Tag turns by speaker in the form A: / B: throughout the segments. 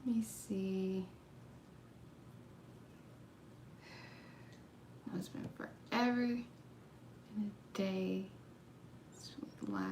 A: Let me see. It's been forever and a day. It's live.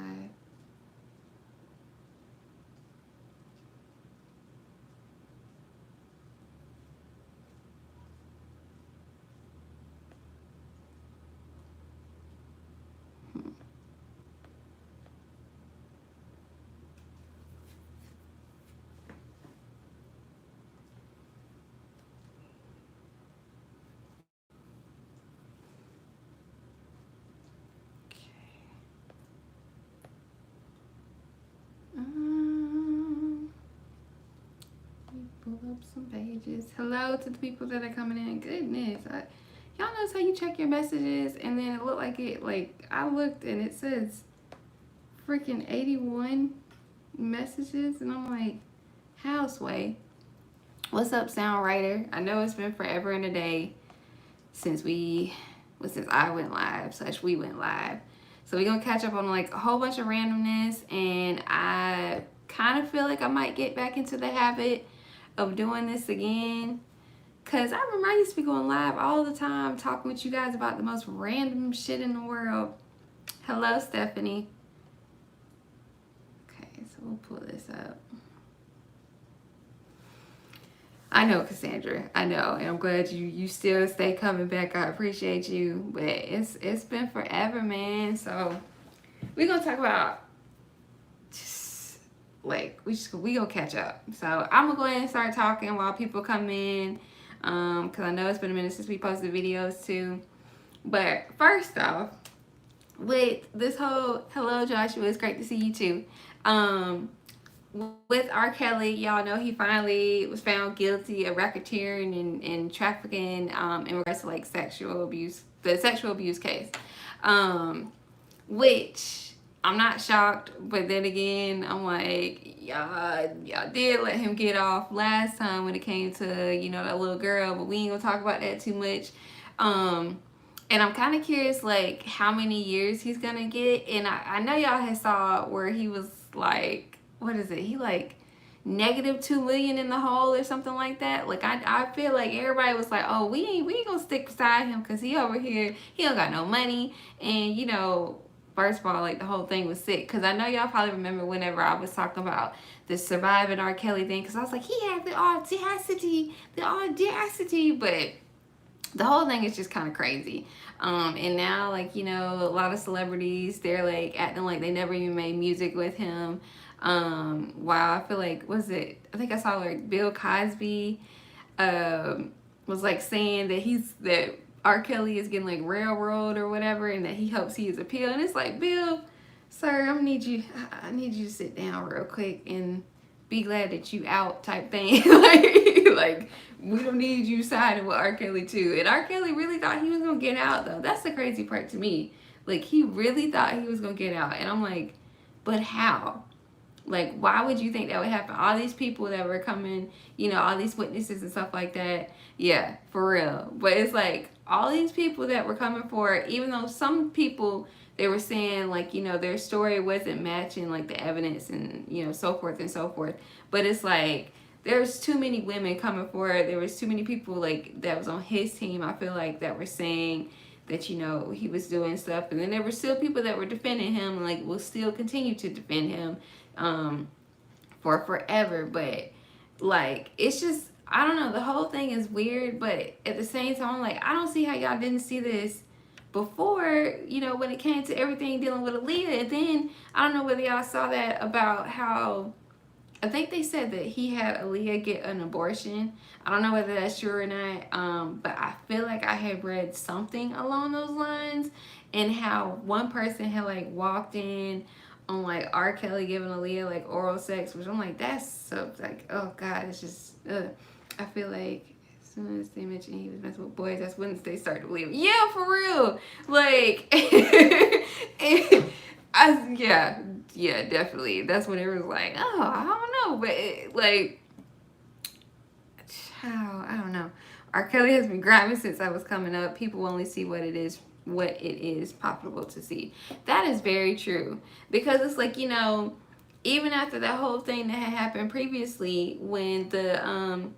A: Pull up some pages. Hello to the people that are coming in. Goodness, y'all notice how you check your messages and then it looked like it. Like I looked and it says freaking 81 messages, and I'm like, Houseway. What's up, sound writer? I know it's been forever and a day since I went live, we went live. So we're gonna catch up on like a whole bunch of randomness, and I kind of feel like I might get back into the habit of doing this again. Cause I remember I used to be going live all the time talking with you guys about the most random shit in the world. Hello, Stephanie. Okay, so we'll pull this up. I know, Cassandra. I know, and I'm glad you still stay coming back. I appreciate you, but it's been forever, man. So we're gonna talk about just like we gonna catch up. So I'm gonna go ahead and start talking while people come in, cause I know it's been a minute since we posted videos too. But first off, with this whole hello Joshua, it's great to see you too. With R. Kelly, y'all know he finally was found guilty of racketeering and trafficking in regards to like sexual abuse, the sexual abuse case. Which I'm not shocked, but then again, I'm like, y'all did let him get off last time when it came to, you know, that little girl, but we ain't gonna talk about that too much. And I'm kind of curious, like, how many years he's gonna get. And I know y'all had saw where he was like, what is it? He like -2 million in the hole or something like that. Like I feel like everybody was like, oh, we ain't gonna stick beside him because he over here, he don't got no money. And you know, first of all, like the whole thing was sick. Cause I know y'all probably remember whenever I was talking about the surviving R. Kelly thing. Cause I was like, he had the audacity, but the whole thing is just kind of crazy. And now, like, you know, a lot of celebrities, they're like acting like they never even made music with him. Wow, I feel like, I think I saw like Bill Cosby was like saying that R. Kelly is getting like railroad or whatever, and that he hopes he is appeal. And it's like, Bill, sir, I need you to sit down real quick and be glad that you out type thing. like we don't need you siding with R. Kelly too. And R. Kelly really thought he was gonna get out though. That's the crazy part to me. Like he really thought he was gonna get out. And I'm like, but how? Like, why would you think that would happen? All these people that were coming, you know, all these witnesses and stuff like that. Yeah, for real. But it's like all these people that were coming forward, even though some people, they were saying like, you know, their story wasn't matching like the evidence and, you know, so forth and so forth. But it's like there's too many women coming forward. There was too many people like that was on his team, I feel like, that were saying that, you know, he was doing stuff. And then there were still people that were defending him and like will still continue to defend him for forever. But like it's just, I don't know, the whole thing is weird. But at the same time, like, I don't see how y'all didn't see this before, you know, when it came to everything dealing with Aaliyah. And then I don't know whether y'all saw that about how I think they said that he had Aaliyah get an abortion. I don't know whether that's true or not, but I feel like I had read something along those lines, and how one person had like walked in on like R. Kelly giving Aaliyah like oral sex, which I'm like, that's so like, oh God, it's just, I feel like as soon as they mentioned he was messing with boys, that's when they started to believe. Yeah, for real. Like, yeah, definitely. That's when it was like, oh, I don't know, but like, I don't know. R. Kelly has been grimy since I was coming up. People only see what it is profitable to see. That is very true, because it's like, you know, even after that whole thing that had happened previously, when the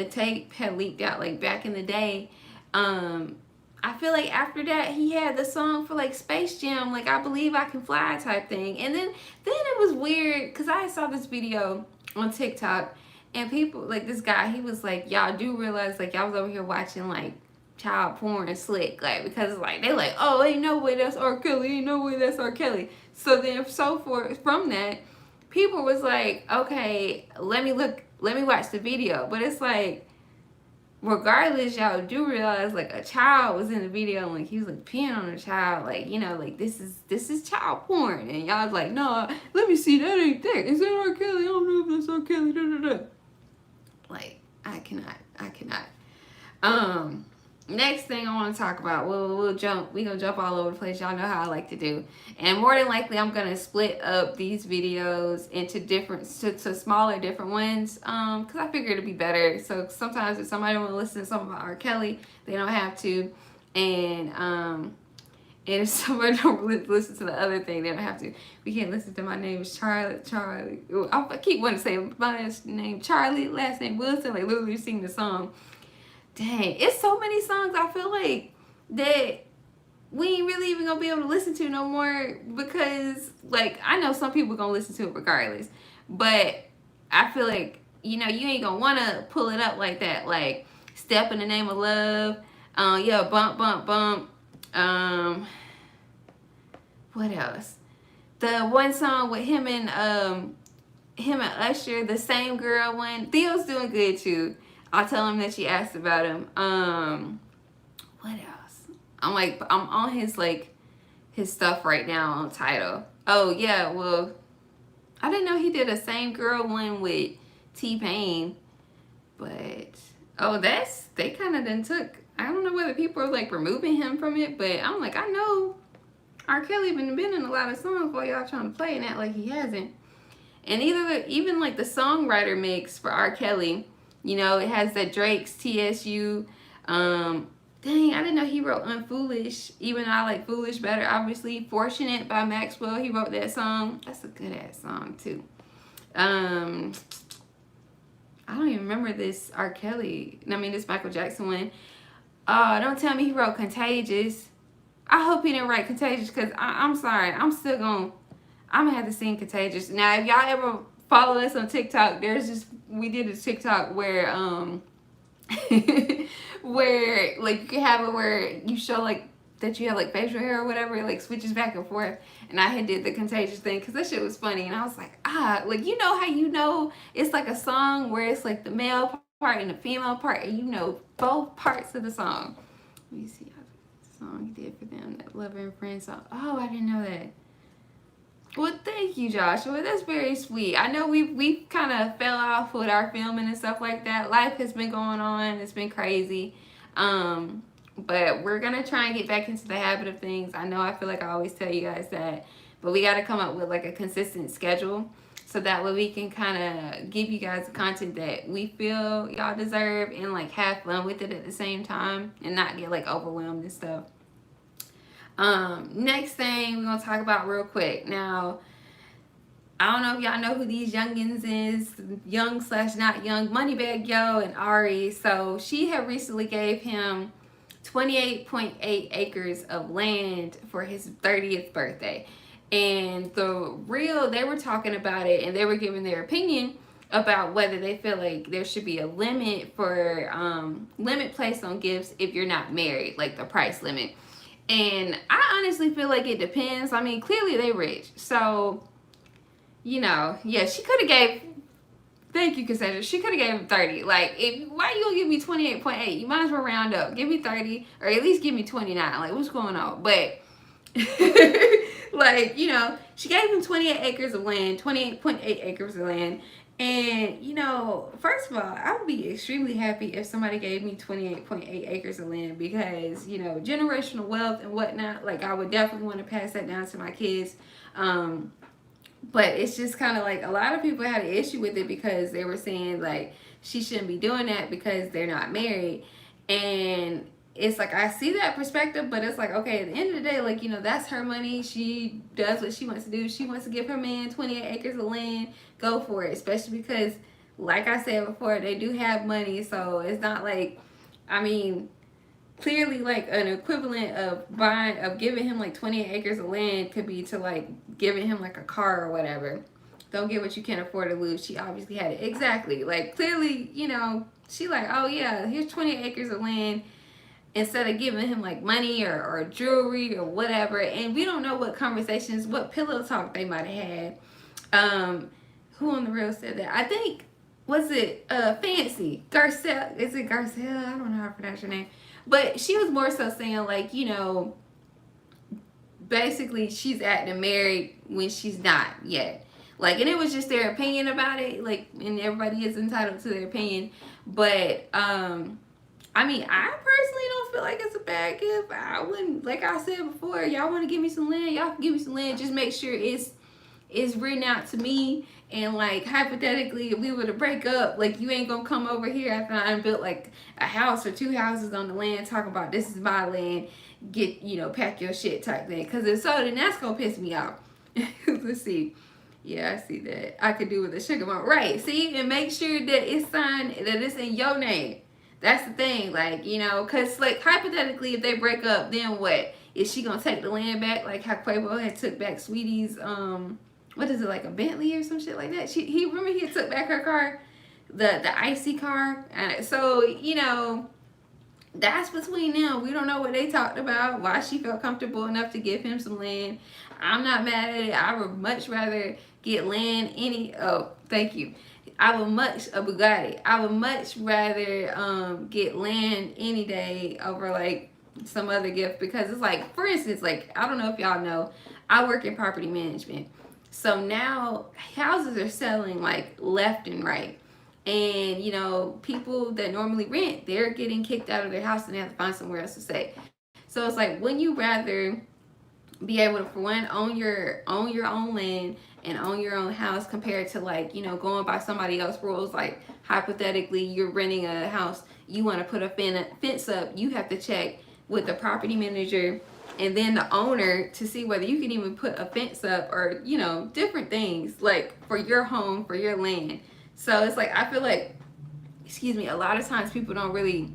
A: tape had leaked out like back in the day, I feel like after that he had the song for like Space Jam, like I Believe I Can Fly type thing. And then it was weird because I saw this video on TikTok, and people like this guy, he was like, y'all do realize like y'all was over here watching like child porn and slick, like, because like they like, oh, ain't no way that's R. Kelly, ain't no way that's R. Kelly. So then so forth from that, people was like, okay, let me watch the video. But it's like, regardless, y'all do realize like a child was in the video, and like he was like peeing on a child, like, you know, like this is child porn, and y'all was like, no, let me see, that ain't that, is that R. Kelly? I don't know if that's R. Kelly. Da, da, da. Like, I cannot. Next thing I want to talk about, we're gonna jump all over the place. Y'all know how I like to do, and more than likely I'm gonna split up these videos into to smaller different ones, because I figure it'd be better. So sometimes if somebody want to listen to something about R. Kelly, they don't have to, and if somebody don't listen to the other thing, they don't have to. We can't listen to My Name is Charlie. I keep wanting to say my name Charlie, last name Wilson, like literally sing the song. Dang, it's so many songs I feel like that we ain't really even gonna be able to listen to no more, because like I know some people gonna listen to it regardless, but I feel like, you know, you ain't gonna wanna pull it up like that, like Step in the Name of Love, yeah, Bump Bump Bump, what else? The one song with him and Usher, the Same Girl one. Theo's doing good too. I'll tell him that she asked about him. What else? I'm on his stuff right now on Tidal. Oh yeah, well, I didn't know he did a Same Girl one with T-Pain, but they kind of then took. I don't know whether people are like removing him from it, but I'm like, I know R. Kelly been in a lot of songs while y'all trying to play and act like he hasn't. And even like the songwriter mix for R. Kelly, you know, it has that Drake's TSU. Dang, I didn't know he wrote Unfoolish, even though I like Foolish better, obviously. Fortunate by Maxwell, he wrote that song. That's a good ass song too. I don't even remember this R. Kelly, this Michael Jackson one. Don't tell me he wrote Contagious. I hope he didn't write Contagious, because I'm sorry, I'm gonna have to sing Contagious. Now, if y'all ever follow us on TikTok, we did a TikTok where where like you can have it where you show like that you have like facial hair or whatever, it like switches back and forth, and I had did the Contagious thing because that shit was funny, and I was like, like, you know how you know it's like a song where it's like the male part and the female part, and you know both parts of the song. Let me see how the song he did for them, that Lover and Friend song. Oh, I didn't know that. Well, thank you, Joshua. That's very sweet. I know we kind of fell off with our filming and stuff like that. Life has been going on. It's been crazy. But we're going to try and get back into the habit of things. I know I feel like I always tell you guys that. But we got to come up with like a consistent schedule, so that way we can kind of give you guys the content that we feel y'all deserve, and like have fun with it at the same time, and not get like overwhelmed and stuff. Next thing we're gonna talk about real quick. Now, I don't know if y'all know who these youngins is, young / not young, Moneybagg Yo and Ari. So she had recently gave him 28.8 acres of land for his 30th birthday. And they were talking about it, and they were giving their opinion about whether they feel like there should be a limit placed on gifts if you're not married, like the price limit. And I honestly feel like it depends. Clearly they rich. So, you know, yeah, she could have gave, thank you, Cassandra. She could have gave him 30. Like, why you gonna give me 28.8? You might as well round up. Give me 30, or at least give me 29. Like, what's going on? But, like, you know, she gave him 28 acres of land, 28.8 acres of land. And, you know, first of all, I would be extremely happy if somebody gave me 28.8 acres of land, because, you know, generational wealth and whatnot, like, I would definitely want to pass that down to my kids. But it's just kind of like a lot of people had an issue with it, because they were saying, like, she shouldn't be doing that because they're not married. And it's like I see that perspective, but it's like, okay, at the end of the day, like, you know, that's her money. She does what she wants to do. She wants to give her man 28 acres of land. Go for it, especially because, like I said before, they do have money. So it's not like, I mean, clearly, like, an equivalent of giving him like 28 acres of land could be to like giving him like a car or whatever. Don't get what you can't afford to lose. She obviously had it. Exactly. Like, clearly, you know, she like, oh yeah, here's 28 acres of land, instead of giving him like money or jewelry or whatever. And we don't know what conversations, what pillow talk they might have had. Who on the real said that? I think, was it Fancy Garcelle? Is it Garcelle? I don't know how to pronounce your name, but she was more so saying like, you know, basically she's acting married when she's not yet. Like, and it was just their opinion about it. Like, and everybody is entitled to their opinion, but I mean, I personally don't feel like it's a bad gift. I wouldn't, like I said before, y'all want to give me some land, y'all can give me some land. Just make sure it's written out to me. And like, hypothetically, if we were to break up, like, you ain't gonna come over here after I built like a house or 2 houses on the land talking about this is my land, get, you know, pack your shit type thing. Because if so, then that's gonna piss me off. Let's see. Yeah, I see that. I could do with a sugar mama. Right, see? And make sure that it's signed, that it's in your name. That's the thing, like, you know, because, like, hypothetically, if they break up, then what? Is she going to take the land back, like how Quavo had took back Sweetie's, what is it, like a Bentley or some shit like that? Remember he took back her car, the icy car? So, you know, that's between them. We don't know what they talked about, why she felt comfortable enough to give him some land. I'm not mad at it. I would much rather get land thank you. I would much a Bugatti. I would much rather get land any day over like some other gift, because it's like, for instance, like, I don't know if y'all know, I work in property management. So now houses are selling like left and right. And, you know, people that normally rent, they're getting kicked out of their house and they have to find somewhere else to stay. So it's like, wouldn't you rather be able to, for one, own your own land and own your own house, compared to like, you know, going by somebody else's rules? Like, hypothetically, you're renting a house, you want to put a fence up, you have to check with the property manager and then the owner to see whether you can even put a fence up, or, you know, different things like for your home, for your land. So it's like, I feel like, excuse me, a lot of times people don't really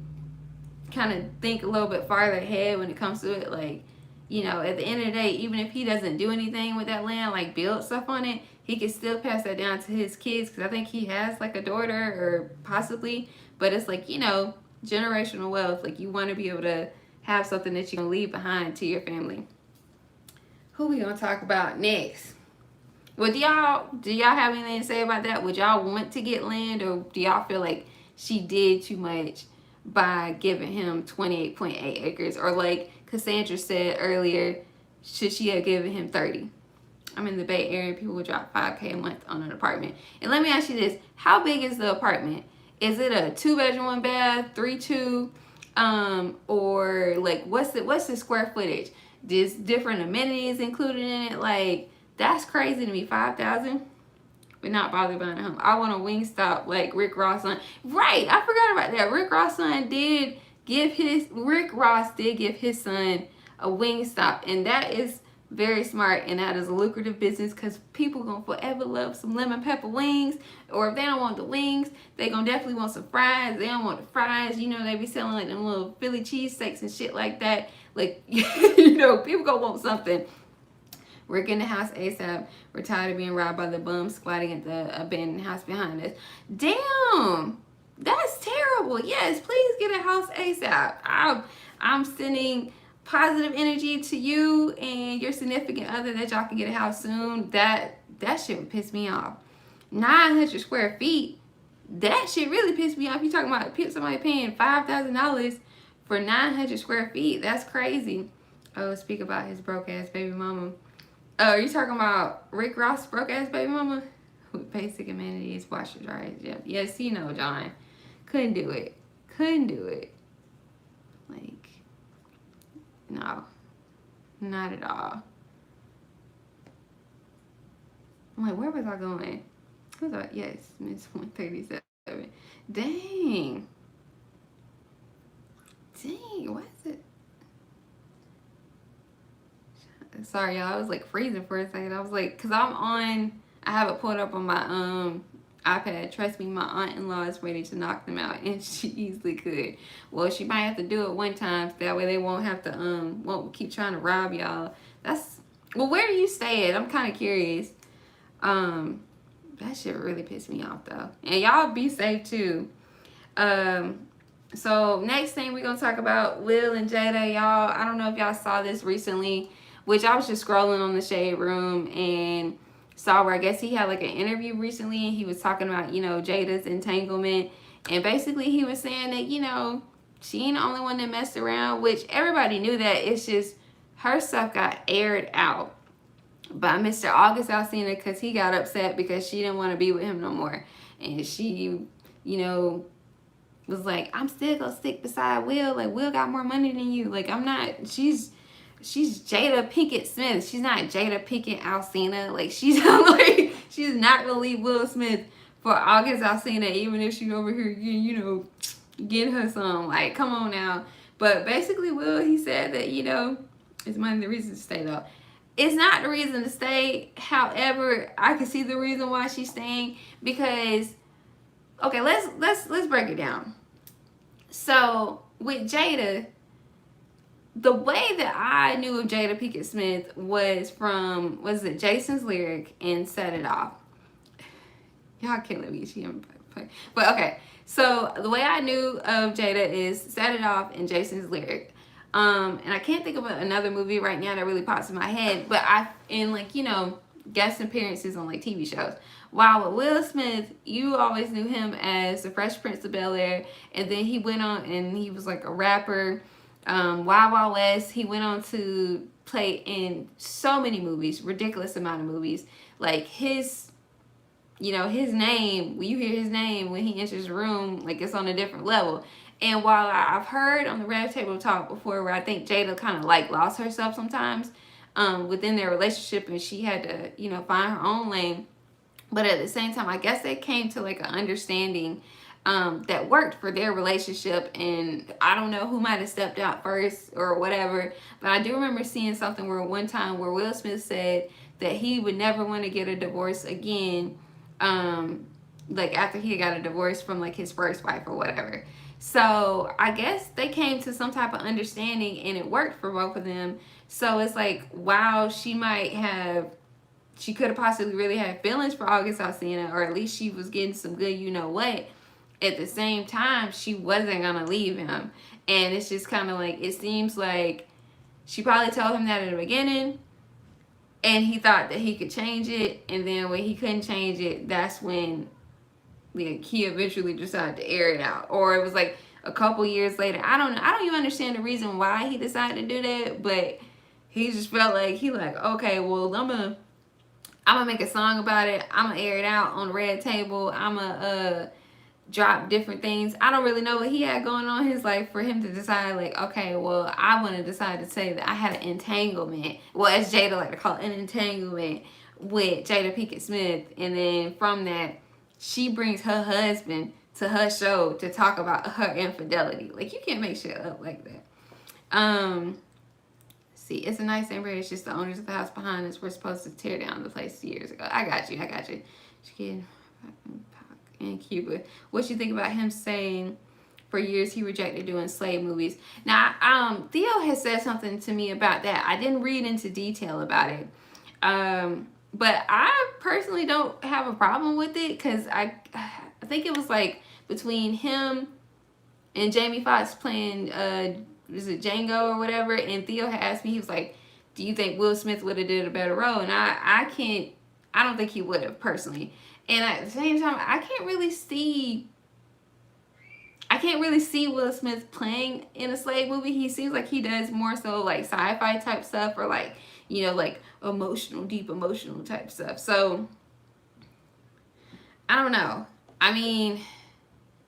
A: kind of think a little bit farther ahead when it comes to it. Like, you know, at the end of the day, even if he doesn't do anything with that land, like build stuff on it, he can still pass that down to his kids, because I think he has like a daughter, or possibly. But it's like, you know, generational wealth. Like, you want to be able to have something that you can leave behind to your family. Who we gonna talk about next? Well, do y'all have anything to say about that? Would y'all want to get land, or do y'all feel like she did too much by giving him 28.8 acres? Or like Cassandra said earlier, should she have given him 30? I'm in the Bay Area, people would drop $5K a month on an apartment. And let me ask you this, how big is the apartment? Is it a 2-bedroom, 1 bath, 3-2? Or like, what's the square footage? There's different amenities included in it. Like, that's crazy to me. 5,000, but not bothered buying a home. I want a Wingstop like Rick Ross son. Right, I forgot about that. Rick Ross did give his son a Wingstop, and that is very smart, and that is a lucrative business, because people gonna forever love some lemon pepper wings. Or if they don't want the wings, they gonna definitely want some fries. They don't want the fries, you know, they be selling like them little Philly cheesesteaks and shit like that. Like, you know, people gonna want something. We're getting the house ASAP. We're tired of being robbed by the bums squatting at the abandoned house behind us. Damn, that's terrible. Yes, please get a house ASAP. I'm sending positive energy to you and your significant other that y'all can get a house soon. That shit would piss me off. 900 square feet. That shit really pissed me off. You talking about somebody paying $5,000 for 900 square feet? That's crazy. Oh, speak about his broke ass baby mama. Oh, you talking about Rick Ross' broke ass baby mama? With basic amenities, washer, dryer. Yeah. Yes, you know, John. Couldn't do it. Couldn't do it. Like, no. Not at all. I'm like, where was I going? Who's that? Yes, Miss 137. Dang. Dang, what? Sorry, y'all. I was like freezing for a second. I was like, cause I have it pulled up on my iPad. Trust me, my aunt-in-law is ready to knock them out, and she easily could. Well, she might have to do it one time, so that way they won't have to won't keep trying to rob y'all. That's well. Where do you stay at? I'm kind of curious. That shit really pissed me off though. And y'all be safe too. So next thing we're gonna talk about Will and Jada, y'all. I don't know if y'all saw this recently, which I was just scrolling on the Shade Room and saw where I guess he had like an interview recently and he was talking about, you know, Jada's entanglement. And basically he was saying that, you know, she ain't the only one that messed around, which everybody knew that. It's just her stuff got aired out by Mr. August Alsina because he got upset because she didn't want to be with him no more. And she, you know, was like, I'm still gonna stick beside Will. Like, Will got more money than you. Like, I'm not, she's Jada Pinkett Smith. She's not Jada Pinkett Alsina. Like, she's like, she's not gonna leave Will Smith for August Alsina, even if she's over here, you know, getting her some. Like, come on now. But basically, Will, he said that, you know, it's money the reason to stay though. It's not the reason to stay. However, I can see the reason why she's staying because, okay, let's break it down. So with Jada, the way that I knew of Jada Pinkett Smith was from, was it Jason's Lyric and Set It Off. Y'all can't let me see him play. But okay, so the way I knew of Jada is Set It Off and Jason's Lyric. And I can't think of another movie right now that really pops in my head, but in like, you know, guest appearances on like TV shows. While with Will Smith, you always knew him as the Fresh Prince of Bel-Air, and then he went on and he was like a rapper. Wild Wild West, he went on to play in so many movies, ridiculous amount of movies. Like his, you know, his name, when you hear his name when he enters the room, like it's on a different level. And while I've heard on the Rev Table Talk before where I think Jada kind of like lost herself sometimes within their relationship and she had to, you know, find her own lane. But at the same time, I guess they came to like an understanding that worked for their relationship. And I don't know who might have stepped out first or whatever. But I do remember seeing something where one time where Will Smith said that he would never want to get a divorce again. Like after he got a divorce from like his first wife or whatever. So I guess they came to some type of understanding and it worked for both of them. So it's like, wow, she could have possibly really had feelings for August Alsina, or at least she was getting some good you know what. At the same time, she wasn't going to leave him. And it's just kind of like, it seems like she probably told him that at the beginning and he thought that he could change it. And then when he couldn't change it, that's when he eventually decided to air it out. Or it was like a couple years later. I don't even understand the reason why he decided to do that, but he just felt like okay, well, I'm gonna make a song about it. I'm gonna air it out on the Red Table. I'm gonna drop different things. I don't really know what he had going on in his life for him to decide like, okay, well, I want to decide to say that I had an entanglement. Well, as Jada like to call it, an entanglement with Jada Pinkett Smith. And then from that, she brings her husband to her show to talk about her infidelity. Like, you can't make shit up like that. See, it's a nice neighborhood. It's just the owners of the house behind us were supposed to tear down the place years ago. I got you. Kid in Cuba. What you think about him saying for years he rejected doing slave movies? Now, Theo has said something to me about that. I didn't read into detail about it. But I personally don't have a problem with it because I think it was like between him and Jamie Foxx playing is it Django or whatever, and Theo had asked me, he was like, do you think Will Smith would have did a better role? And I don't think he would have personally. And at the same time, I can't really see Will Smith playing in a slave movie. He seems like he does more so like sci-fi type stuff or like, you know, like deep emotional type stuff. So I don't know. I mean,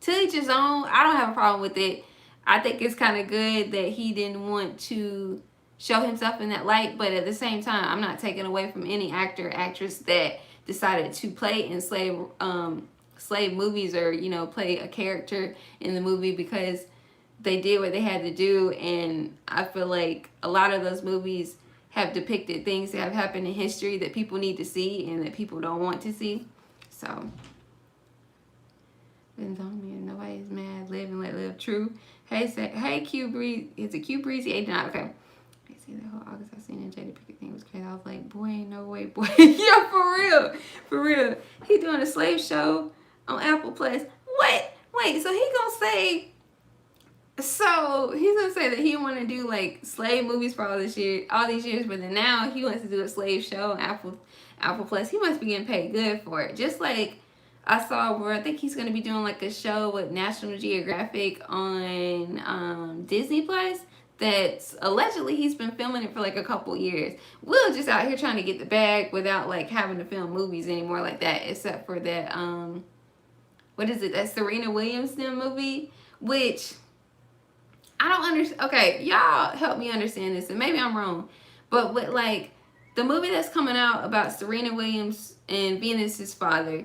A: to each his own. I don't have a problem with it. I think it's kind of good that he didn't want to show himself in that light, but at the same time, I'm not taking away from any actor or actress that decided to play in slave movies or, you know, play a character in the movie because they did what they had to do. And I feel like a lot of those movies have depicted things that have happened in history that people need to see and that people don't want to see. So, nobody's mad. Live and let live. True. Hey, Q Breeze. Is it Q Breezy 89? Okay. I see that whole August I seen in Jada Pickett thing was crazy. I was like, boy, ain't no way, boy. Yeah, for real. For real. He doing a slave show on Apple Plus. What? Wait, so he gonna say, so he's gonna say that he want to do like slave movies for all these years, but then now he wants to do a slave show on Apple Plus. He must be getting paid good for it. Just like I saw where I think he's gonna be doing like a show with National Geographic on Disney Plus. That allegedly he's been filming it for like a couple years. Will just out here trying to get the bag without like having to film movies anymore like that, except for that what is it, that Serena Williams movie, which I don't understand. Okay, y'all help me understand this, and maybe I'm wrong, but with like the movie that's coming out about Serena Williams and Venus's father,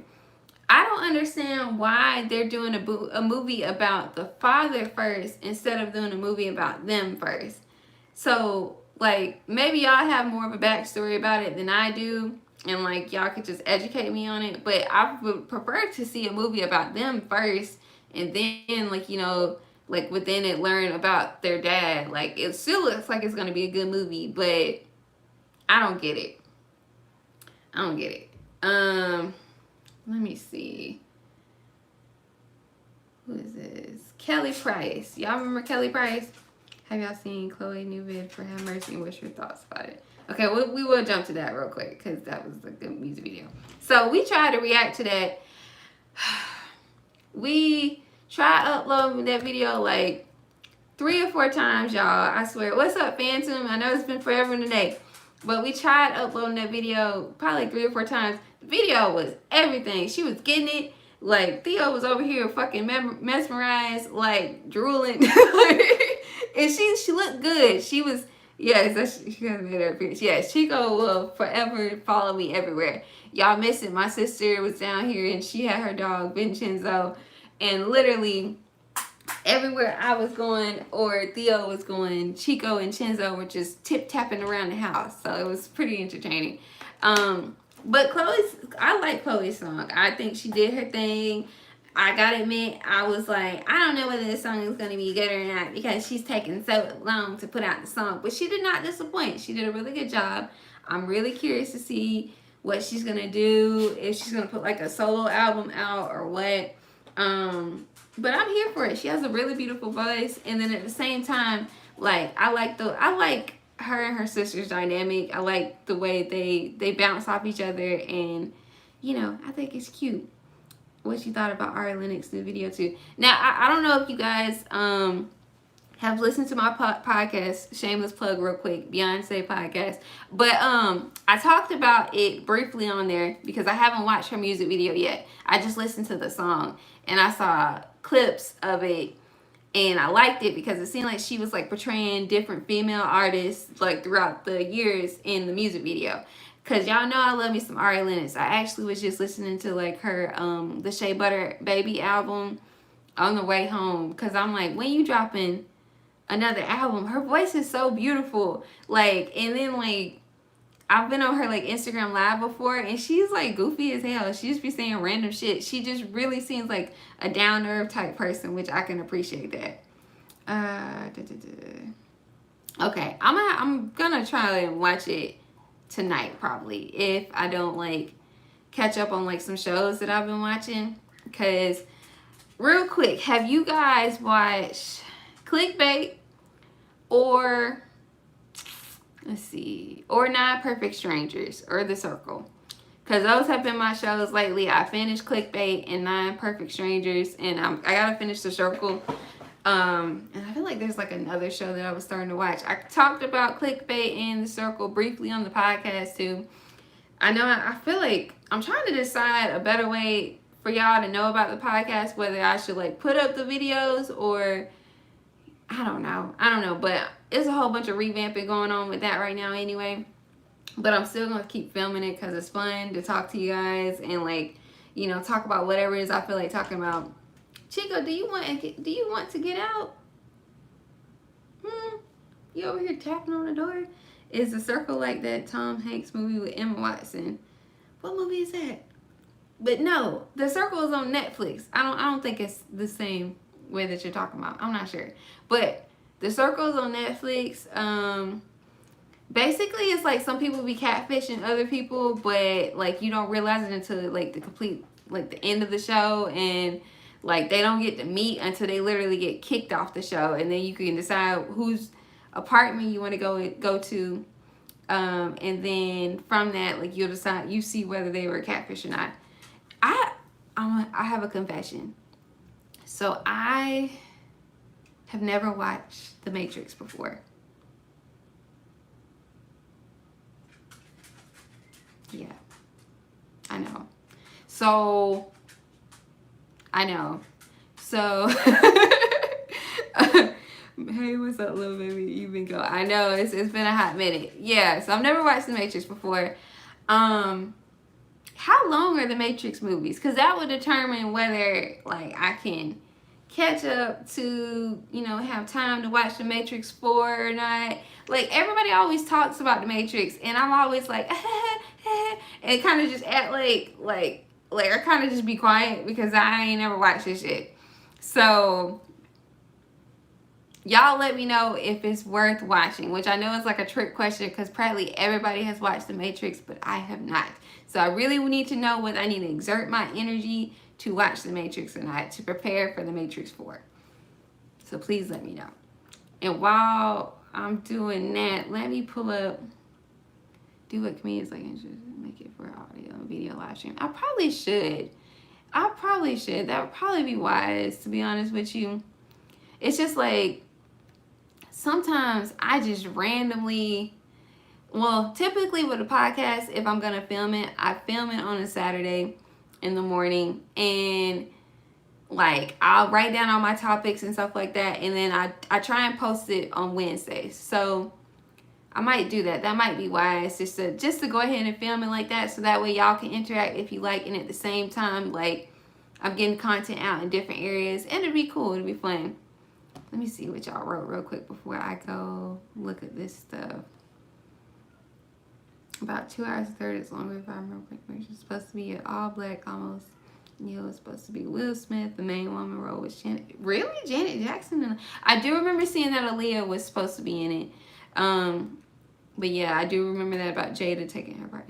A: I don't understand why they're doing a movie about the father first instead of doing a movie about them first. So, like, maybe y'all have more of a backstory about it than I do, and, like, y'all could just educate me on it. But I would prefer to see a movie about them first, and then, like, you know, like, within it, learn about their dad. Like, it still looks like it's going to be a good movie, but I don't get it. I don't get it. Let me see. Who is this? Kelly Price. Y'all remember Kelly Price? Have y'all seen Chloe new vid for Have Mercy? And what's your thoughts about it? Okay, we will jump to that real quick because that was a good music video. So we tried to react to that. We tried uploading that video like 3 or 4 times, y'all. I swear. What's up, Phantom? I know it's been forever and a day. But we tried uploading that video probably like 3 or 4 times. The video was everything. She was getting it. Like, Theo was over here fucking mesmerized, like, drooling. And she looked good. She was, yes, she has made her appearance. Yes, Chico will forever follow me everywhere. Y'all miss it. My sister was down here and she had her dog, Vincenzo. And literally, everywhere I was going or Theo was going, Chico and Chenzo were just tip-tapping around the house. So it was pretty entertaining. But I like Chloe's song. I think she did her thing. I gotta admit, I was like, I don't know whether this song is going to be good or not because she's taking so long to put out the song. But she did not disappoint. She did a really good job. I'm really curious to see what she's going to do, if she's going to put like a solo album out or what. But I'm here for it. She has a really beautiful voice, and then at the same time, like I like her and her sister's dynamic. I like the way they bounce off each other, and you know, I think it's cute. What you thought about Ari Lennox's new video too? Now I don't know if you guys have listened to my podcast, shameless plug real quick, Beyonce podcast, but I talked about it briefly on there because I haven't watched her music video yet. I just listened to the song and I saw clips of it and I liked it because it seemed like she was like portraying different female artists like throughout the years in the music video. Cause y'all know I love me some Ari Lennox. I actually was just listening to like her the Shea Butter Baby album on the way home, cause I'm like, when you dropping another album? Her voice is so beautiful. Like, and then like I've been on her like Instagram live before and she's like goofy as hell. She just be saying random shit. She just really seems like a down to earth type person, which I can appreciate that. Okay, I'm gonna try and watch it tonight probably if I don't like catch up on like some shows that I've been watching. Cause real quick, have you guys watched Clickbait or let's see, or Nine Perfect Strangers or The Circle? Because those have been my shows lately. I finished Clickbait and Nine Perfect Strangers, and I gotta finish The Circle. And I feel like there's like another show that I was starting to watch. I talked about Clickbait and The Circle briefly on the podcast too. I know I feel like I'm trying to decide a better way for y'all to know about the podcast, whether I should like put up the videos or I don't know, but it's a whole bunch of revamping going on with that right now anyway. But I'm still going to keep filming it because it's fun to talk to you guys and like, you know, talk about whatever it is I feel like talking about. Chico, do you want to get out? You over here tapping on the door? Is The Circle like that Tom Hanks movie with Emma Watson? What movie is that? But no, The Circle is on Netflix. I don't think it's the same way that you're talking about. I'm not sure. But The Circle is on Netflix. Basically it's like some people be catfishing other people, but like you don't realize it until like the end of the show, and like they don't get to meet until they literally get kicked off the show, and then you can decide whose apartment you want to go to, and then from that, like you'll decide, you see whether they were a catfish or not. I have a confession. So I have never watched The Matrix before. Yeah, I know. So I know. So hey, what's up, little baby? You've been going. I know it's been a hot minute. Yeah, so I've never watched The Matrix before. How long are the Matrix movies? Because that would determine whether like I can catch up to, you know, have time to watch The Matrix 4 or not. Like everybody always talks about The Matrix, and I'm always like and kind of just act like I kind of just be quiet because I ain't never watched this shit. So y'all let me know if it's worth watching, which I know is like a trick question because probably everybody has watched The Matrix, but I have not. So I really need to know whether I need to exert my energy to watch The Matrix or not, to prepare for The Matrix 4. So please let me know. And while I'm doing that, let me pull up, do what comedians like, make it for audio and video live stream. I probably should. That would probably be wise, to be honest with you. It's just like, sometimes I just randomly, well, typically with a podcast, if I'm going to film it, I film it on a Saturday in the morning, and like I'll write down all my topics and stuff like that, and then I try and post it on Wednesdays. So I might do that. That might be wise, just to go ahead and film it like that, so that way y'all can interact if you like, and at the same time, like, I'm getting content out in different areas, and it'd be cool. It'd be fun. Let me see what y'all wrote real quick before I go look at this stuff. About 2 hours and 30 is longer, if I remember correctly. It's supposed to be an all black, almost. Neil was supposed to be Will Smith. The main woman role was Janet. Really? Janet Jackson? I do remember seeing that Aaliyah was supposed to be in it. But yeah, I do remember that about Jada taking her part.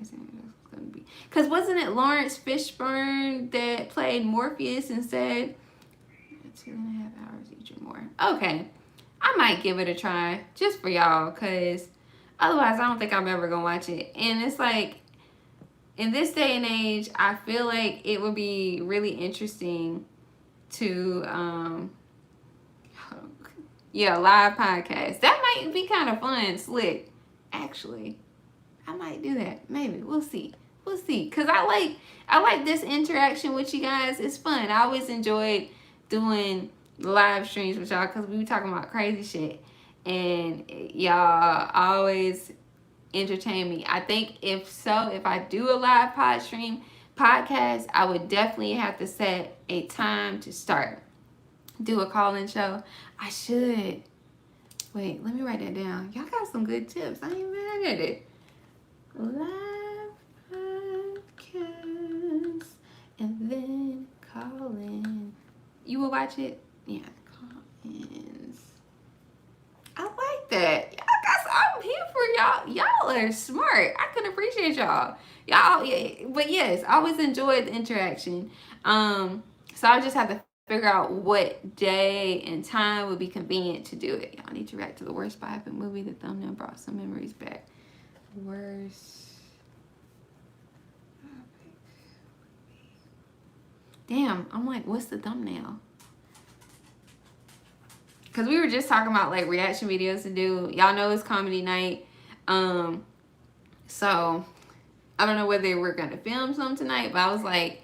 A: Because wasn't it Lawrence Fishburne that played Morpheus and said 2.5 hours each or more? Okay. I might give it a try just for y'all, because otherwise I don't think I'm ever going to watch it. And it's like, in this day and age, I feel like it would be really interesting to, live podcast. That might be kind of fun, slick. Actually, I might do that. Maybe. We'll see. Because I like this interaction with you guys. It's fun. I always enjoyed doing live streams with y'all because we were talking about crazy shit. And y'all always entertain me. I think if I do a live podcast, I would definitely have to set a time to start. Do a call-in show. I should. Wait, let me write that down. Y'all got some good tips. I ain't mad at it. Live podcast and then call in. You will watch it? Yeah, call-ins. I like that. I'm here for y'all. Y'all are smart. I can appreciate y'all. But yes, I always enjoyed the interaction. So I just have to figure out what day and time would be convenient to do it. Y'all need to react to the worst biopic movie. The thumbnail brought some memories back. Worst. Damn, I'm like, what's the thumbnail? Because we were just talking about like reaction videos to do. Y'all know it's comedy night. So I don't know whether we're going to film some tonight, but I was like,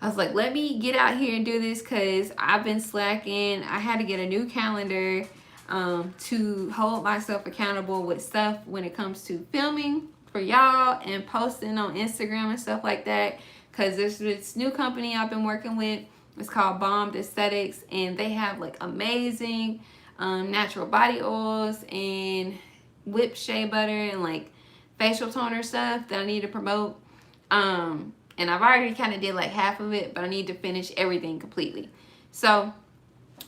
A: let me get out here and do this because I've been slacking. I had to get a new calendar to hold myself accountable with stuff when it comes to filming for y'all and posting on Instagram and stuff like that. Because there's this new company I've been working with. It's called th&ce, and they have like amazing natural body oils and whipped shea butter and like facial toner stuff that I need to promote. And I've already kind of did like half of it, but I need to finish everything completely. So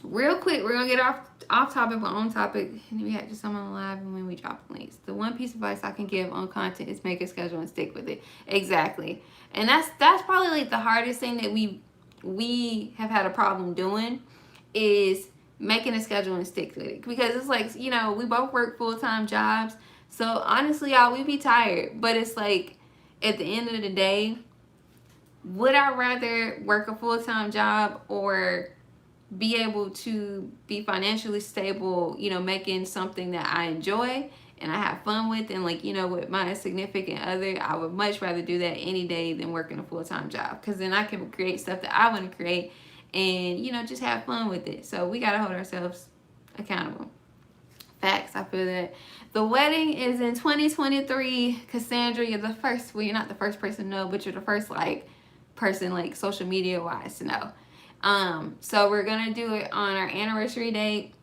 A: real quick, we're gonna get off topic but on topic, and we had to someone live and when we drop the links. The one piece of advice I can give on content is make a schedule and stick with it. Exactly. And that's probably like the hardest thing that we have had a problem doing, is making a schedule and stick with it. Because it's like, you know, we both work full-time jobs, so honestly, y'all, we be tired, but it's like at the end of the day, would I rather work a full-time job or be able to be financially stable, you know, making something that I enjoy and I have fun with, and like, you know, with my significant other, I would much rather do that any day than working a full-time job, because then I can create stuff that I want to create and, you know, just have fun with it. So we got to hold ourselves accountable. Facts. I feel that. The wedding is in 2023. Cassandra, you're the first, well, you're not the first person to know, but you're the first like person like social media wise to know. So we're gonna do it on our anniversary date,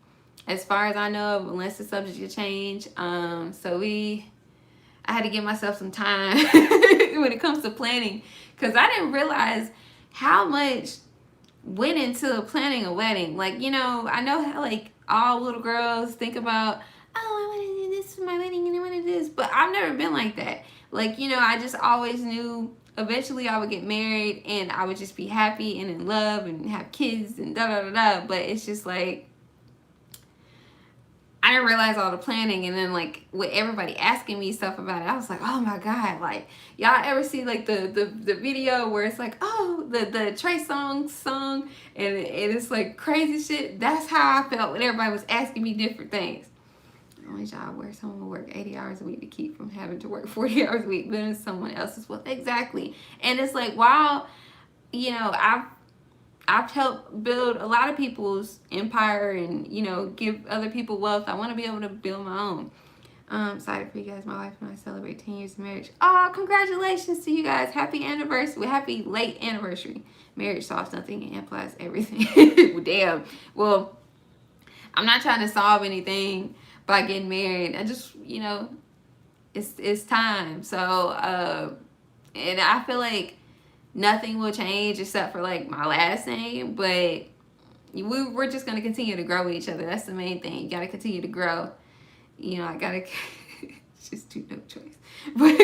A: as far as I know, unless the subject to change. So I had to give myself some time when it comes to planning, because I didn't realize how much went into planning a wedding. Like, you know, I know how like all little girls think about, oh, I want to do this for my wedding and I want to do this, but I've never been like that. Like, you know, I just always knew eventually I would get married and I would just be happy and in love and have kids and da da da da. But it's just like, I didn't realize all the planning, and then like with everybody asking me stuff about it, I was like, oh my god, like y'all ever see like the video where it's like, oh, the Trey Songz song, and it's like crazy shit. That's how I felt when everybody was asking me different things. Only job where someone will work 80 hours a week to keep from having to work 40 hours a week, but it's someone else's wealth. Exactly. And it's like, wow, you know, I've helped build a lot of people's empire and, you know, give other people wealth. I want to be able to build my own. Excited for you guys. My wife and I celebrate 10 years of marriage. Oh, congratulations to you guys. Happy anniversary. Happy late anniversary. Marriage solves nothing and implies everything. Damn. Well, I'm not trying to solve anything by getting married. I just, you know, it's time. So, and I feel like nothing will change except for like my last name, but we're just going to continue to grow with each other. That's the main thing. You got to continue to grow. You know, I got to, it's just no choice. But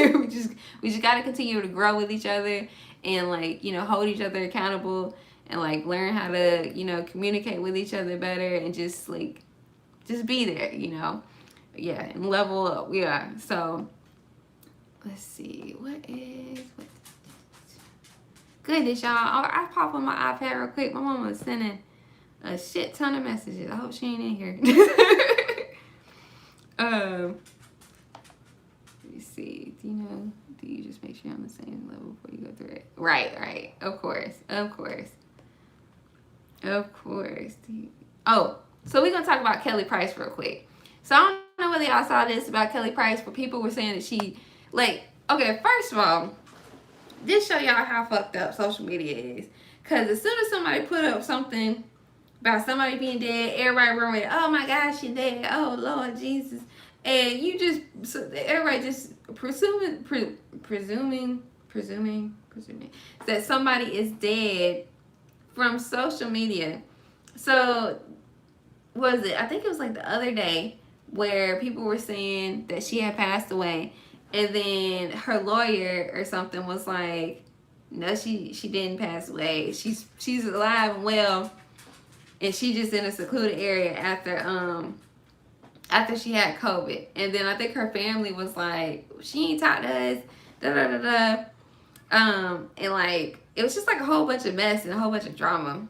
A: we just got to continue to grow with each other and like, you know, hold each other accountable and like learn how to, you know, communicate with each other better and just like, just be there, you know. Yeah, and level up. Yeah. So let's see. Goodness, y'all. I pop on my iPad real quick. My mama was sending a shit ton of messages. I hope she ain't in here. Let me see. Do you just make sure you're on the same level before you go through it? Right. Of course. Oh, so we're gonna talk about Kelly Price real quick. So I don't know whether y'all saw this about Kelly Price, but people were saying that she, like, okay, first of all, this show y'all how fucked up social media is. Because as soon as somebody put up something about somebody being dead, everybody run with, oh my gosh, she's dead. Oh Lord Jesus. And you just, so everybody just presuming that somebody is dead from social media. So, what was it? I think it was like the other day where people were saying that she had passed away. And then her lawyer or something was like, no, she didn't pass away. She's alive and well, and she just in a secluded area after she had COVID. And then I think her family was like, she ain't talked to us, and like it was just like a whole bunch of mess and a whole bunch of drama.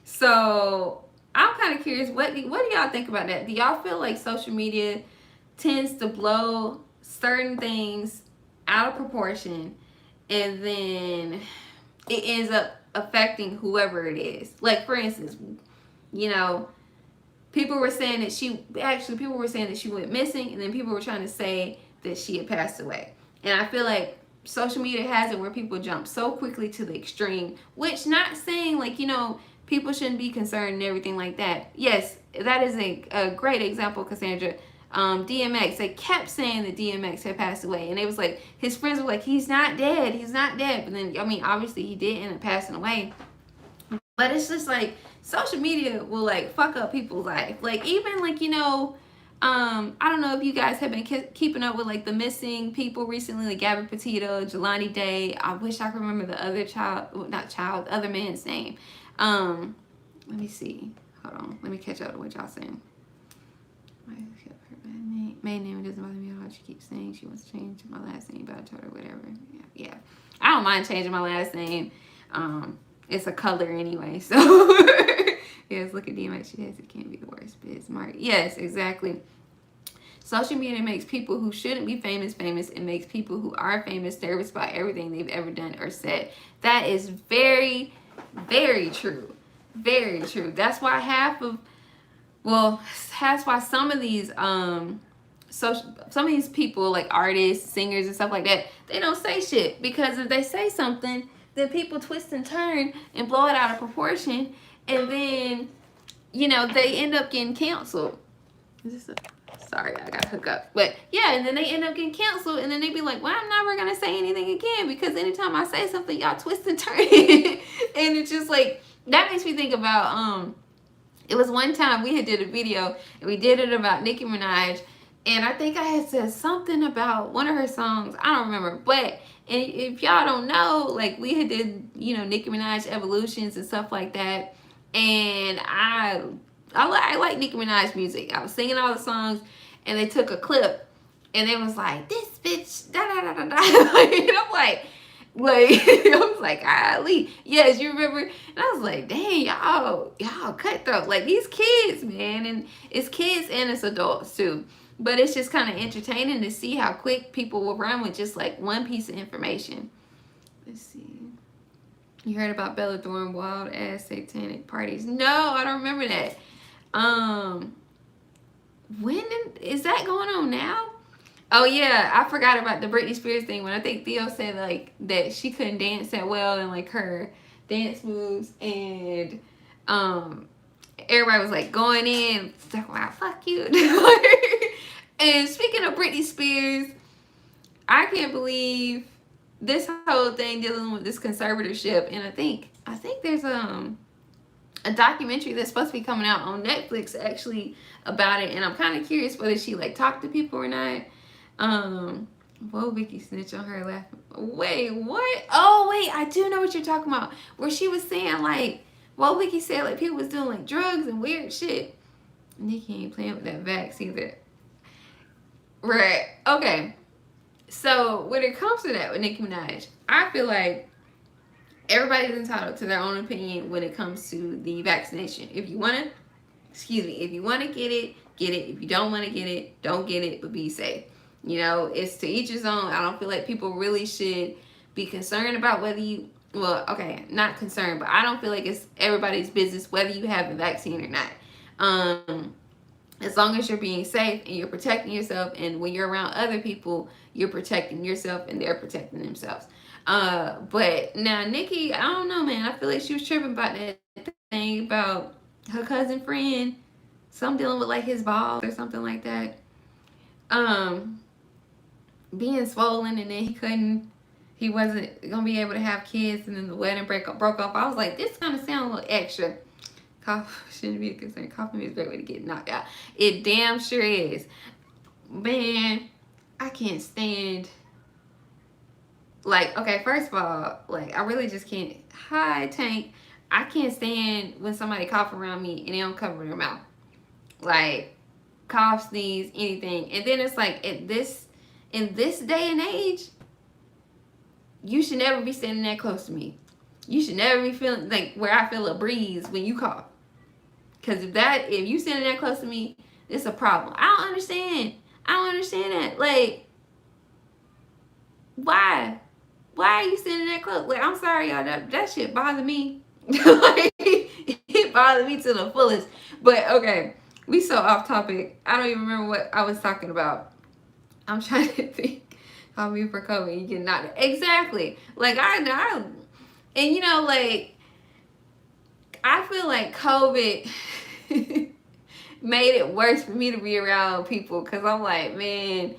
A: So I'm kind of curious, what do y'all think about that? Do y'all feel like social media tends to blow certain things out of proportion, and then it ends up affecting whoever it is? Like, for instance, you know, people were saying that she went missing, and then people were trying to say that she had passed away. And I feel like social media has it where people jump so quickly to the extreme, which, not saying like, you know, people shouldn't be concerned and everything like that. Yes, that is a great example, Cassandra. DMX. They kept saying that DMX had passed away, and it was like his friends were like, he's not dead, he's not dead. But then, I mean, obviously he did end up passing away. But it's just like social media will like fuck up people's life. Like even like, you know, I don't know if you guys have been keeping up with like the missing people recently, like Gabby Petito, Jelani Day. I wish I could remember the other the other man's name. Let me see. Hold on. Let me catch up to what y'all saying. Main name doesn't bother me at all. She keeps saying she wants to change my last name, but I told her whatever. Yeah. I don't mind changing my last name. It's a color anyway, so yes, look at DMX. She has it can't be the worst. But it's Mark. Yes, exactly. Social media makes people who shouldn't be famous famous, and makes people who are famous nervous about everything they've ever done or said. That is very, very true. Very true. That's why that's why some of these some of these people, like artists, singers, and stuff like that, they don't say shit, because if they say something, then people twist and turn and blow it out of proportion, and then, you know, they end up getting canceled. Sorry, I gotta hook up. But yeah, and then they end up getting canceled, and then they be like, well, I'm never gonna say anything again, because anytime I say something, y'all twist and turn. And it's just like, that makes me think about, it was one time we had did a video, and we did it about Nicki Minaj, and I think I had said something about one of her songs. I don't remember, but and if y'all don't know, like we had did, you know, Nicki Minaj evolutions and stuff like that, and I like Nicki Minaj music. I was singing all the songs, and they took a clip, and they was like, this bitch, da da da da da. And I'm like I was like, Ali, yes, you remember? And I was like, dang, y'all cutthroat. Like these kids, man, and it's kids and it's adults too. But it's just kind of entertaining to see how quick people will run with just like one piece of information. Let's see. You heard about Bella Thorne wild ass satanic parties? No, I don't remember that. Is that going on now? Oh yeah, I forgot about the Britney Spears thing, when I think Theo said like that she couldn't dance that well, and like her dance moves, and everybody was like going in talking about fuck you. And speaking of Britney Spears, I can't believe this whole thing dealing with this conservatorship, and I think there's a documentary that's supposed to be coming out on Netflix actually about it, and I'm kind of curious whether she like talked to people or not. Whoa, Vicky snitch on her laughing. Wait, what? Oh wait, I do know what you're talking about, where she was saying like, well, Vicky said like people was doing like drugs and weird shit. Nikki ain't playing with that vax either. Right. Okay. So when it comes to that with Nicki Minaj, I feel like everybody's entitled to their own opinion when it comes to the vaccination. If you want to, if you want to get it, get it. If you don't want to get it, don't get it, but be safe. You know, it's to each his own. I don't feel like people really should be concerned about whether you, well, okay, not concerned, but I don't feel like it's everybody's business whether you have the vaccine or not. As long as you're being safe and you're protecting yourself, and when you're around other people, you're protecting yourself and they're protecting themselves. But now Nikki, I don't know, man. I feel like she was tripping about that thing about her cousin friend, some dealing with like his balls or something like that. Being swollen, and then he wasn't gonna be able to have kids, and then the wedding broke off. I was like, this kind of sound a little extra. Cough shouldn't be a concern. Coughing is a great way to get knocked out. It damn sure is. Man, I can't stand, like, okay, first of all, like, I really just can't. Hi, Tank. I can't stand when somebody cough around me and they don't cover their mouth. Like, cough, sneeze, anything. And then it's like, in this day and age, you should never be standing that close to me. You should never be feeling like where I feel a breeze when you cough. Because if you standing that close to me, it's a problem. I don't understand that. Like, why? Why are you standing that close? Like, I'm sorry, y'all. That shit bothered me. Like, it bothered me to the fullest. But, okay. We so off topic. I don't even remember what I was talking about. I'm trying to think. Call me for COVID. You get knocked out. Exactly. Like, and you know, like, I feel like COVID made it worse for me to be around people, because I'm like, man,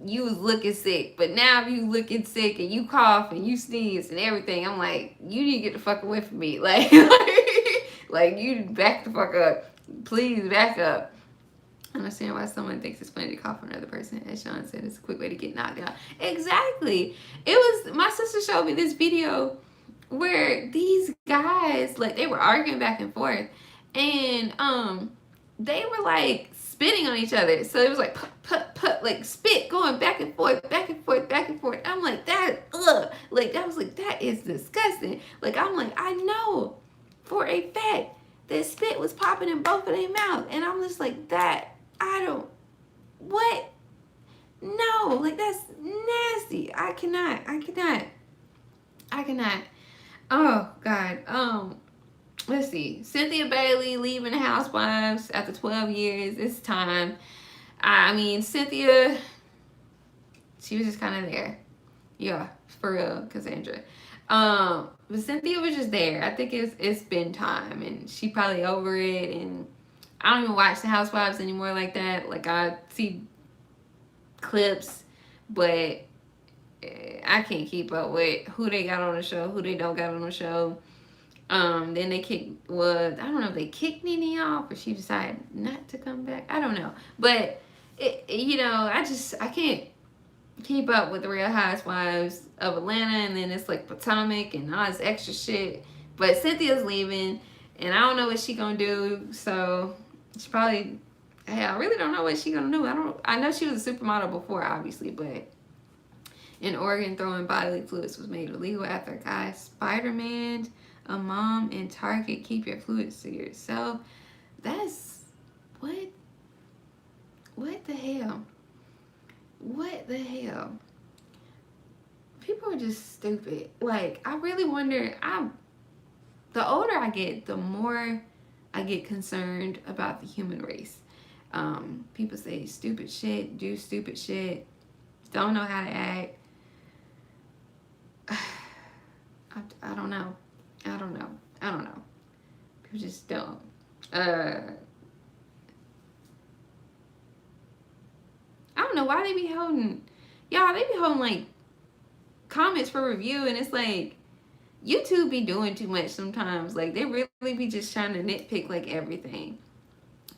A: you was looking sick, but now if you looking sick and you cough and you sneeze and everything, I'm like, you need to get the fuck away from me. Like you back the fuck up. Please back up. I understand why someone thinks it's funny to cough for another person. As Sean said, it's a quick way to get knocked out. Exactly. My sister showed me this video where these guys, like, they were arguing back and forth, and they were like spitting on each other. So it was like put, put, put, like spit going back and forth, back and forth, back and forth. I'm like, that, ugh. Like, I was like, that is disgusting. Like, I'm like, I know for a fact that spit was popping in both of their mouths. And I'm just like, what? No, like, that's nasty. I cannot. Oh, God. Let's see. Cynthia Bailey leaving the Housewives after 12 years. It's time. I mean, Cynthia, she was just kind of there. Yeah, for real, Cassandra. But Cynthia was just there. I think it's been time, and she probably over it. And I don't even watch the Housewives anymore like that. Like, I see clips, but I can't keep up with who they got on the show, who they don't got on the show. Then they I don't know if they kicked Nene off or she decided not to come back. I don't know. But, I can't keep up with the Real Housewives of Atlanta, and then it's like Potomac and all this extra shit. But Cynthia's leaving, and I don't know what she gonna do. So she probably, I really don't know what she gonna do. I know she was a supermodel before, obviously, but in Oregon, throwing bodily fluids was made illegal after a guy Spider-Man a mom in Target. Keep your fluids to yourself. That's what the hell? What the hell? People are just stupid. Like, I really wonder, the older I get, the more I get concerned about the human race. People say stupid shit, do stupid shit, don't know how to act. I don't know. People just don't. I don't know why they be holding, like comments for review, and it's like YouTube be doing too much sometimes. Like, they really be just trying to nitpick like everything.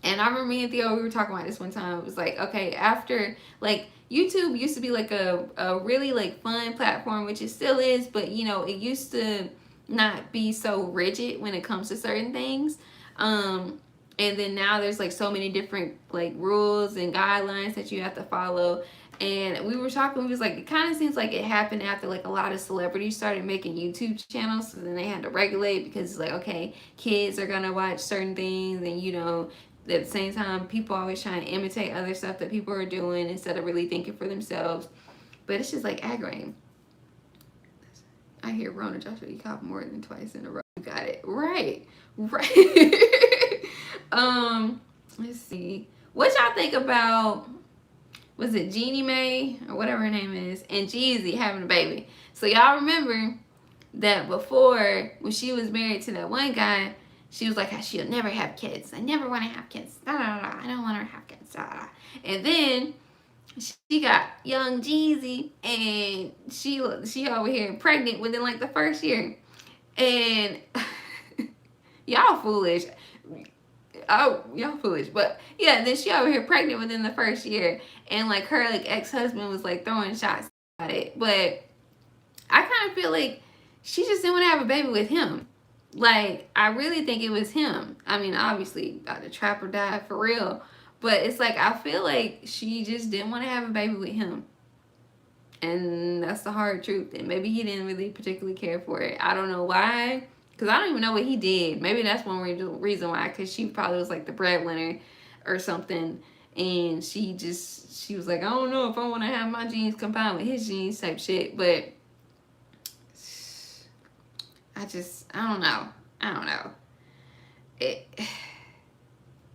A: And I remember me and Theo, we were talking about this one time. It was like, okay, after, like, YouTube used to be like a really like fun platform, which it still is, but it used to not be so rigid when it comes to certain things. And then now there's like so many different like rules and guidelines that you have to follow. And we were talking, we was like, it kind of seems like it happened after like a lot of celebrities started making YouTube channels. So then they had to regulate, because it's like, okay, kids are gonna watch certain things, and at the same time, people always trying to imitate other stuff that people are doing instead of really thinking for themselves. But it's just like aggravating. I hear Rona Joshua, you cough more than twice in a row. You got it. Right. Let's see. What y'all think about, was it Jeannie Mae or whatever her name is, and Jeezy having a baby? So y'all remember that before, when she was married to that one guy, she was like, she'll never have kids. I never want to have kids. I don't want her to have kids. And then she got young Jeezy, and she over here pregnant within like the first year. And y'all foolish. Oh, y'all foolish. But yeah, then she over here pregnant within the first year. And like her like ex-husband was like throwing shots at it. But I kind of feel like she just didn't want to have a baby with him. Like, I really think it was him. I mean, obviously, the trapper died for real. But it's like, I feel like she just didn't want to have a baby with him. And that's the hard truth. And maybe he didn't really particularly care for it. I don't know why. Because I don't even know what he did. Maybe that's one reason why. Because she probably was like the breadwinner or something. And she was like, I don't know if I want to have my genes combined with his genes type shit. But I don't know.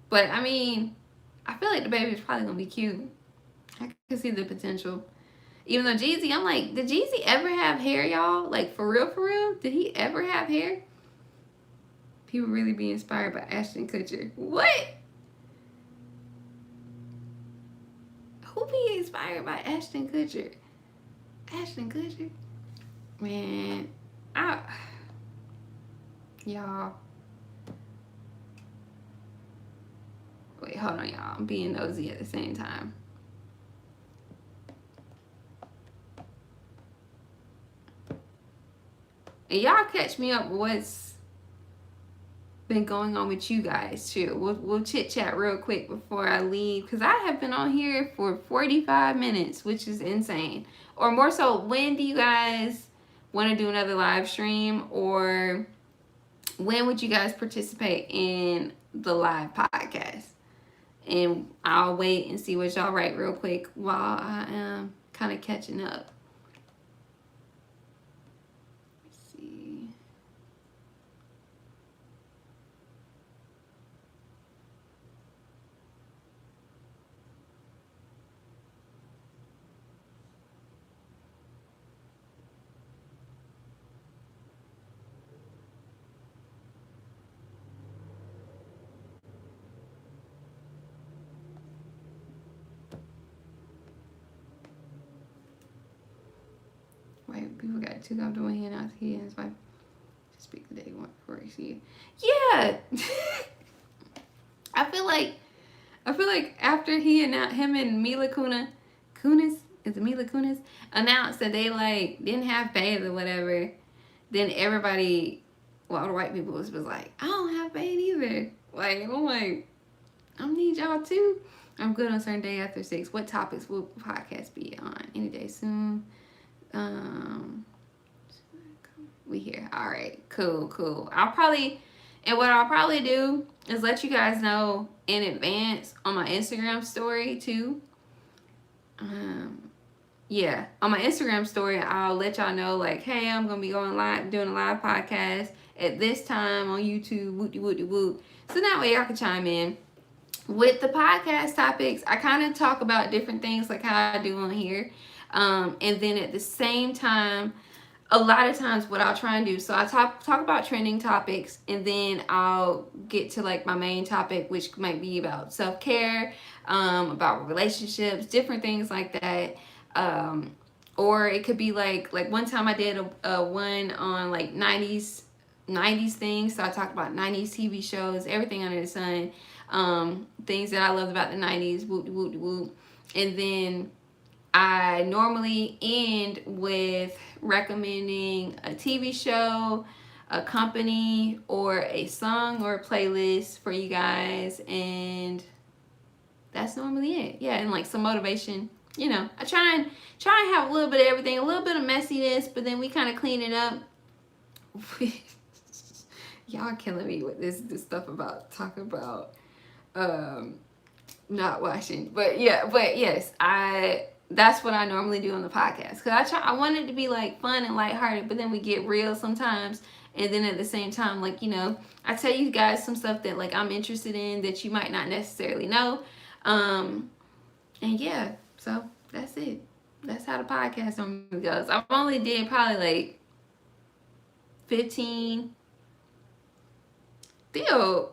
A: But I mean, I feel like the baby's probably gonna be cute. I can see the potential. Even though Jeezy, I'm like, did Jeezy ever have hair, y'all? Like, for real? Did he ever have hair? People really be inspired by Ashton Kutcher. What? Who be inspired by Ashton Kutcher? Ashton Kutcher? Man, y'all. Wait, hold on, y'all. I'm being nosy at the same time. And y'all catch me up with what's been going on with you guys too. We'll chit chat real quick before I leave, because I have been on here for 45 minutes, which is insane. Or more so, when do you guys want to do another live stream, or when would you guys participate in the live podcast? And I'll wait and see what y'all write real quick while I am kind of catching up. Let's see. Wait, people got too comfortable hand out here and it's like to speak the day one before you see it. Yeah. I feel like after he announced, him and Mila Kunis, is it Mila Kunis, announced that they like didn't have faith or whatever, then everybody, well, all the white people was like, I don't have faith either. Like, I'm like, I need y'all too. I'm good on certain day after 6. What topics will podcast be on? Any day soon. We here. All right, cool. What I'll probably do is let you guys know in advance on my Instagram story too. Yeah, on my Instagram story, I'll let y'all know like, hey, I'm gonna be going live, doing a live podcast at this time on YouTube. Woot. So that way y'all can chime in with the podcast topics. I kind of talk about different things like how I do on here. And then at the same time, a lot of times what I'll try and do, so I talk about trending topics, and then I'll get to like my main topic, which might be about self-care, about relationships, different things like that. Or it could be like one time I did a one on like 90s things. So I talked about 90s TV shows, everything under the sun, things that I loved about the 90s, whoop. And then I normally end with recommending a TV show, a company, or a song or a playlist for you guys. And that's normally it. Yeah, and like some motivation. You know, I try and have a little bit of everything, a little bit of messiness, but then we kind of clean it up. Y'all killing me with this stuff about talking about not watching. But yes, that's what I normally do on the podcast. Cause I want it to be like fun and lighthearted, but then we get real sometimes. And then at the same time, like, you know, I tell you guys some stuff that like I'm interested in that you might not necessarily know. And yeah, so that's it. That's how the podcast normally goes. I've only did probably like 15. Theo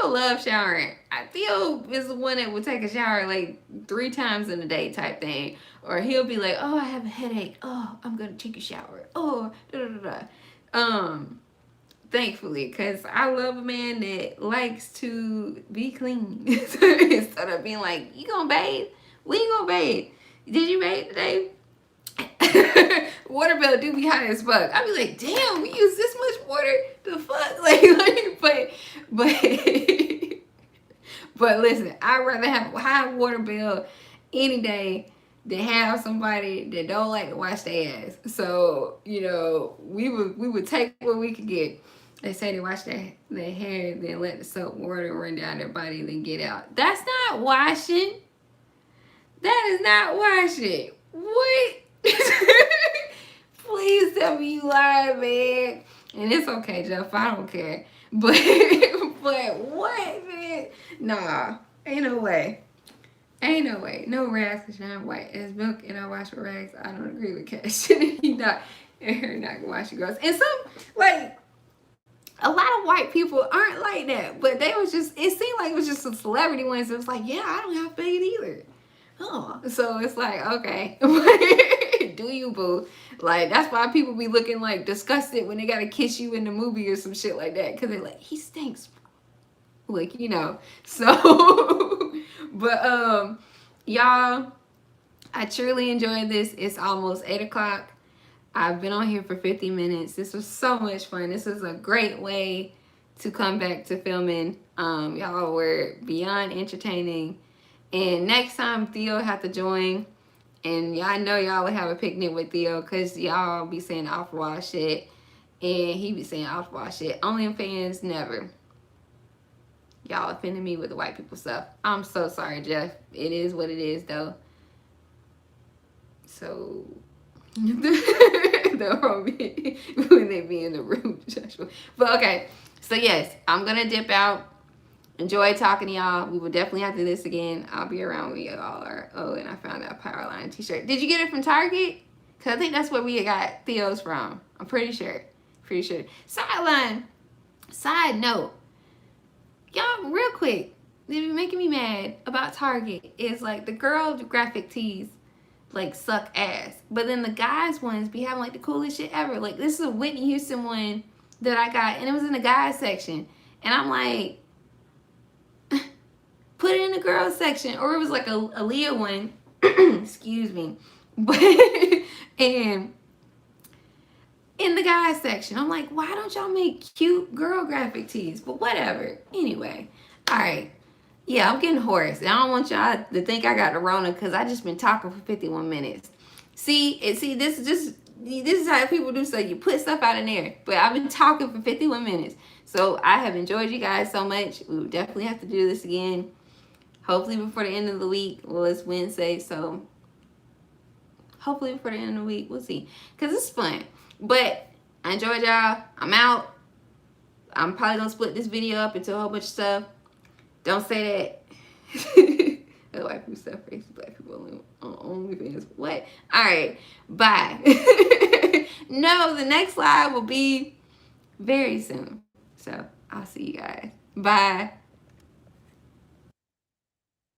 A: loves showering. Theo is the one that would take a shower like 3 times in a day type thing. Or he'll be like, oh, I have a headache. Oh, I'm going to take a shower. Oh, thankfully, because I love a man that likes to be clean. Instead of being like, you gonna bathe? We ain't gonna bathe. Did you bathe today? Water bill do be high as fuck. I be like, damn, we use this much water. The fuck, but listen, I'd rather have a high water bill any day than have somebody that don't like to wash their ass. So you know, we would take what we could get. They say they wash their hair, then let the soap water run down their body, then get out. That's not washing. That is not washing. What? Please tell me you lied, man. And it's okay, Jeff. I don't care. But what, man? Nah, ain't no way. Ain't no way. No rags can shine white as milk, and I wash with rags. I don't agree with Cash. You're not gonna wash your girls. And some, like, a lot of white people aren't like that, but they was just, it seemed like it was just some celebrity ones. It was like, yeah, I don't have fade either. Oh, so it's like, okay, do you, boo? Like, that's why people be looking like disgusted when they gotta kiss you in the movie or some shit like that, because they're like, he stinks, like, you know. So but y'all, I truly enjoyed this. It's almost 8 o'clock. I've been on here for 50 minutes. This was so much fun. This is a great way to come back to filming. Y'all were beyond entertaining. And next time Theo have to join, and y'all know y'all would have a picnic with Theo, because y'all be saying off-wall shit, and he be saying off-wall shit. OnlyFans, never. Y'all offended me with the white people stuff. I'm so sorry, Jeff. It is what it is, though. So the wrong when they be in the room, Joshua. But okay, so yes, I'm gonna dip out. Enjoy talking to y'all. We will definitely have to do this again. I'll be around when y'all are. Oh, and I found that Powerline t-shirt. Did you get it from Target? Because I think that's where we got Theo's from. I'm pretty sure. Pretty sure. Side note. Y'all, real quick, they be making me mad about Target. Is like the girl graphic tees like suck ass. But then the guys ones be having like the coolest shit ever. Like this is a Whitney Houston one that I got, and it was in the guys section. And I'm like, put it in the girls section. Or it was like a Aaliyah one. Excuse me. But and in the guys section, I'm like, why don't y'all make cute girl graphic tees? But whatever. Anyway. Alright. Yeah, I'm getting hoarse. I don't want y'all to think I got the Rona, because I just been talking for 51 minutes. See, this is how people do stuff. You put stuff out in there. But I've been talking for 51 minutes. So I have enjoyed you guys so much. We will definitely have to do this again. Hopefully before the end of the week. Well, it's Wednesday, so hopefully before the end of the week. We'll see. Because it's fun. But I enjoyed y'all. I'm out. I'm probably going to split this video up into a whole bunch of stuff. Don't say that. White people stuff, racist black people on OnlyFans. What? Alright. Bye. No, the next live will be very soon. So, I'll see you guys. Bye.